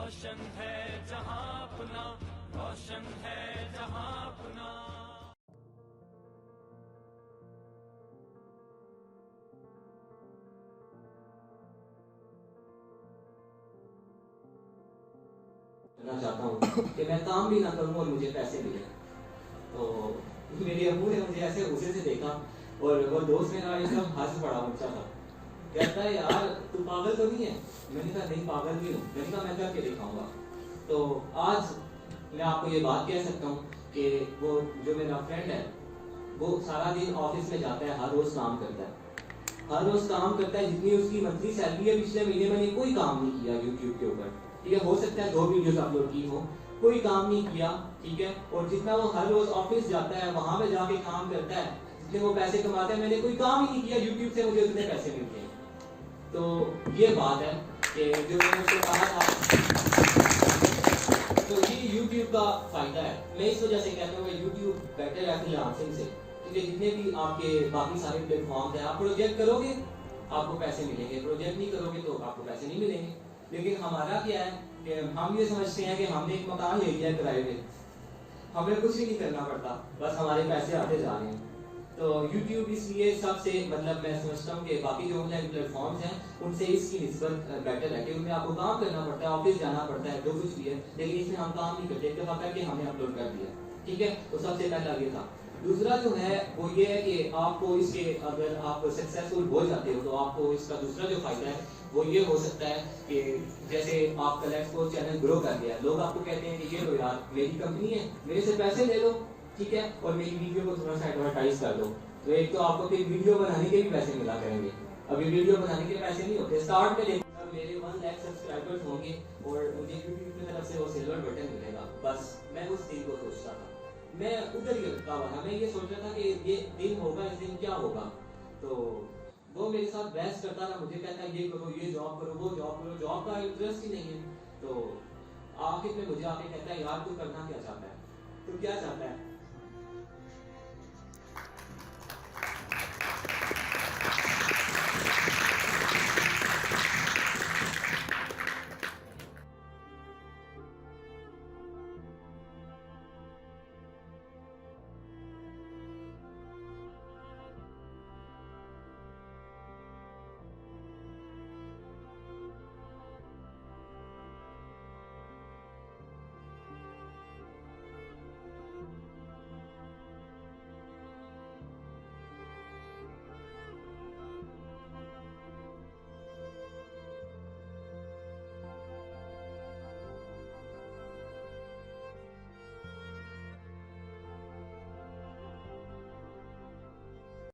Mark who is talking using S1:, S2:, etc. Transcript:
S1: रोशन है जहां अपना, रोशन है जहां अपना।
S2: करना चाहता हूँ कि मैं काम भी ना करूँ और मुझे पैसे मिले। तो मेरे अबू ने मुझे ऐसे गुस्से से देखा और वो दोस्त मेरा एकदम हंस पड़ा, ऊंचा था। कहता है यार तू पागल तो नहीं है? मैंने कहा नहीं पागल नहीं हूँ। मैंने कहा मैं करके दिखाऊंगा। तो आज मैं आपको ये बात कह सकता हूँ कि वो जो मेरा फ्रेंड है वो सारा दिन ऑफिस में जाता है, हर रोज काम करता है, हर रोज काम करता है। जितनी उसकी मंथली सैलरी है, पिछले महीने मैंने कोई काम नहीं किया यूट्यूब के ऊपर, ठीक है। हो सकता है 2 वीडियोस अपलोड की हो, कोई काम नहीं किया, ठीक है। और जितना वो हर रोज ऑफिस जाता है, वहां पे जाके काम करता है, जितने वो पैसे कमाता है, मैंने कोई काम ही नहीं किया, यूट्यूब से मुझे उतने पैसे मिलते हैं। तो ये बात है कि जो मैंने उसको कहा था, तो ये यूट्यूब का फायदा है। मैं इस वजह से कहता हूँ कि यूट्यूब बेटर है फ्रीलांसिंग से, क्योंकि जितने भी आपके बाकी सारे प्लेटफॉर्म हैं, आप प्रोजेक्ट करोगे आपको पैसे मिलेंगे, प्रोजेक्ट नहीं करोगे तो आपको पैसे नहीं मिलेंगे। लेकिन हमारा क्या है कि हम ये समझते हैं कि हमने एक मकान ले लिया किराए पे, हमें कुछ भी नहीं करना पड़ता, बस हमारे पैसे आते जा रहे हैं। तो YouTube इसलिए सबसे मतलब मैं समझता हूँ कि बाकी जो ऑनलाइन प्लेटफॉर्म्स हैं उनसे इसकी निस्बत बेटर है, कि उनमें आपको काम करना पड़ता है, ऑफिस जाना पड़ता है, जो कुछ भी है, लेकिन इसमें हम काम नहीं करते, एक दफा करके हमने अपलोड कर दिया, ठीक है। तो सबसे पहला ये था। दूसरा जो है वो ये है कि आपको इसके अगर आप सक्सेसफुल हो जाते हो तो आपको इसका दूसरा जो फायदा है वो ये हो सकता है कि जैसे आपका लेट्स सपोज चैनल ग्रो कर गया, लोग आपको कहते हैं कि ये लो यार मेरी कंपनी है, मेरे से पैसे ले लो, ठीक है, और मेरी वीडियो को थोड़ा सा एडवर्टाइज कर दो। तो एक तो आपको फिर वीडियो बनाने के भी पैसे मिला करेंगे। अभी वीडियो बनाने के पैसे नहीं होते स्टार्ट में, लेकिन मेरे 1 लाख सब्सक्राइबर्स होंगे और मुझे यूट्यूब की तरफ से वो सिल्वर बटन मिलेगा, बस मैं उस दिन को सोचता था, मैं उधर ही रखा हुआ था, मैं ये सोच रहा था कि ये दिन होगा, इस दिन क्या होगा। तो वो मेरे साथ बहस करता था, मुझे कहता है ये करो, ये जॉब करो, वो जॉब करो, जॉब का इंटरेस्ट ही नहीं है। तो आखिर में मुझे आके कहता है यार तू करना क्या चाहता है, तू क्या चाहता है?